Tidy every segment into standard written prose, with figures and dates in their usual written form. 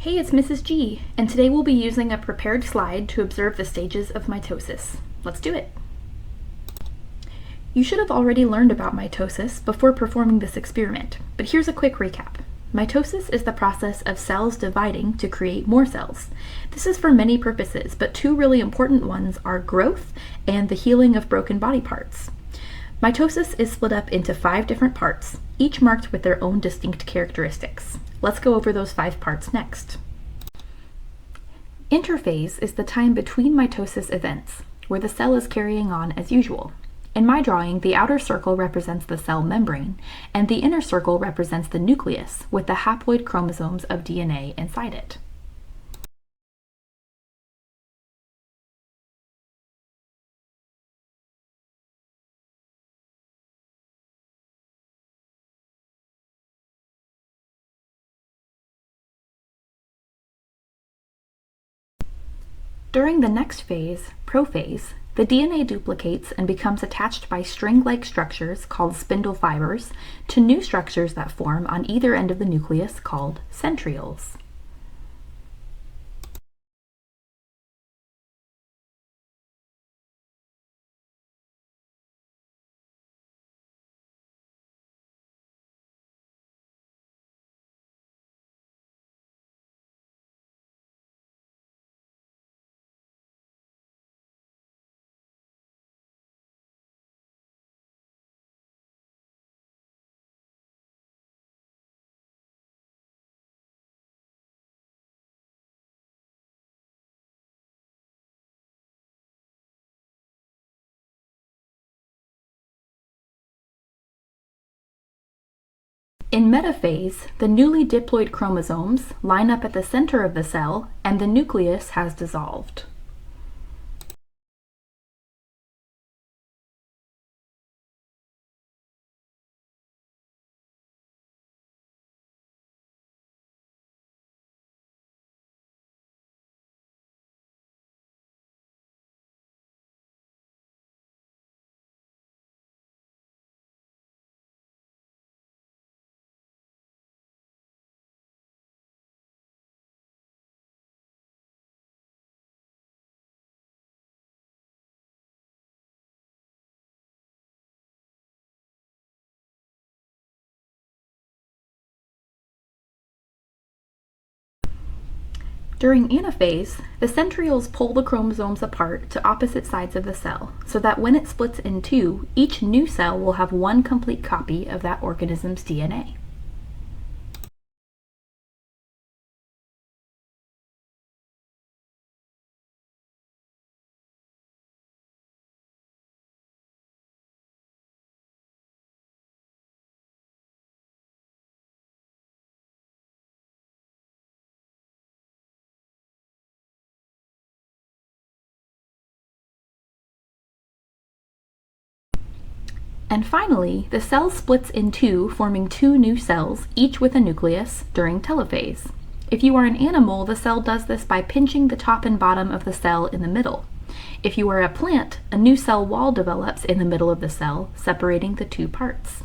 Hey, it's Mrs. G, and today we'll be using a prepared slide to observe the stages of mitosis. Let's do it. You should have already learned about mitosis before performing this experiment, but here's a quick recap. Mitosis is the process of cells dividing to create more cells. This is for many purposes, but two really important ones are growth and the healing of broken body parts. Mitosis is split up into 5 different parts, each marked with their own distinct characteristics. Let's go over those 5 parts next. Interphase is the time between mitosis events, where the cell is carrying on as usual. In my drawing, the outer circle represents the cell membrane, and the inner circle represents the nucleus, with the haploid chromosomes of DNA inside it. During the next phase, prophase, the DNA duplicates and becomes attached by string-like structures called spindle fibers to new structures that form on either end of the nucleus called centrioles. In metaphase, the newly diploid chromosomes line up at the center of the cell and the nucleus has dissolved. During anaphase, the centrioles pull the chromosomes apart to opposite sides of the cell, so that when it splits in two, each new cell will have one complete copy of that organism's DNA. And finally, the cell splits in two, forming 2 new cells, each with a nucleus, during telophase. If you are an animal, the cell does this by pinching the top and bottom of the cell in the middle. If you are a plant, a new cell wall develops in the middle of the cell, separating the 2 parts.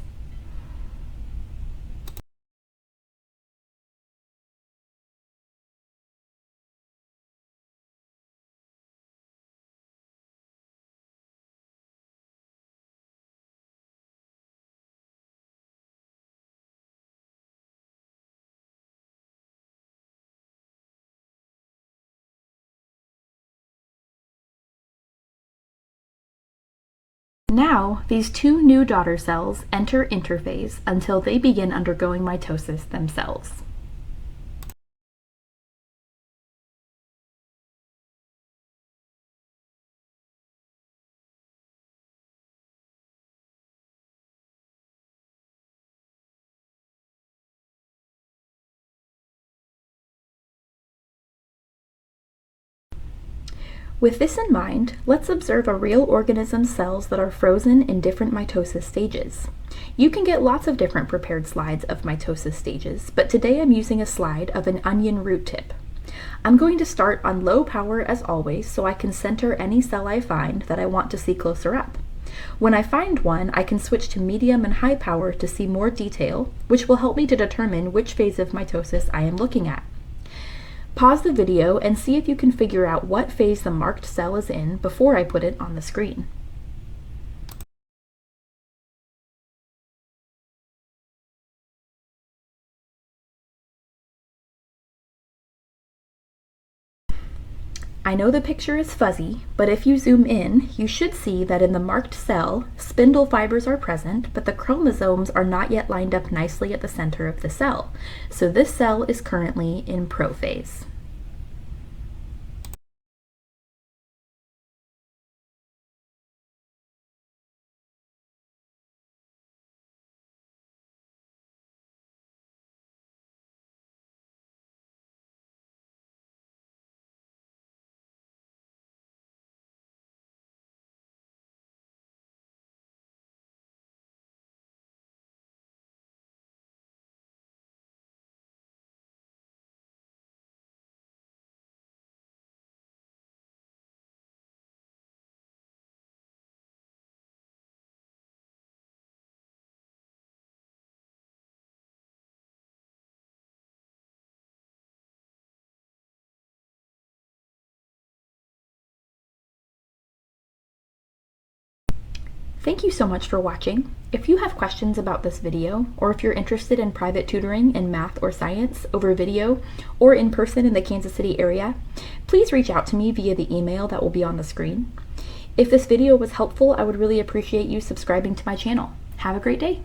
Now, these 2 new daughter cells enter interphase until they begin undergoing mitosis themselves. With this in mind, let's observe a real organism's cells that are frozen in different mitosis stages. You can get lots of different prepared slides of mitosis stages, but today I'm using a slide of an onion root tip. I'm going to start on low power as always so I can center any cell I find that I want to see closer up. When I find one, I can switch to medium and high power to see more detail, which will help me to determine which phase of mitosis I am looking at. Pause the video and see if you can figure out what phase the marked cell is in before I put it on the screen. I know the picture is fuzzy, but if you zoom in, you should see that in the marked cell, spindle fibers are present, but the chromosomes are not yet lined up nicely at the center of the cell. So this cell is currently in prophase. Thank you so much for watching. If you have questions about this video, or if you're interested in private tutoring in math or science over video or in person in the Kansas City area, please reach out to me via the email that will be on the screen. If this video was helpful, I would really appreciate you subscribing to my channel. Have a great day.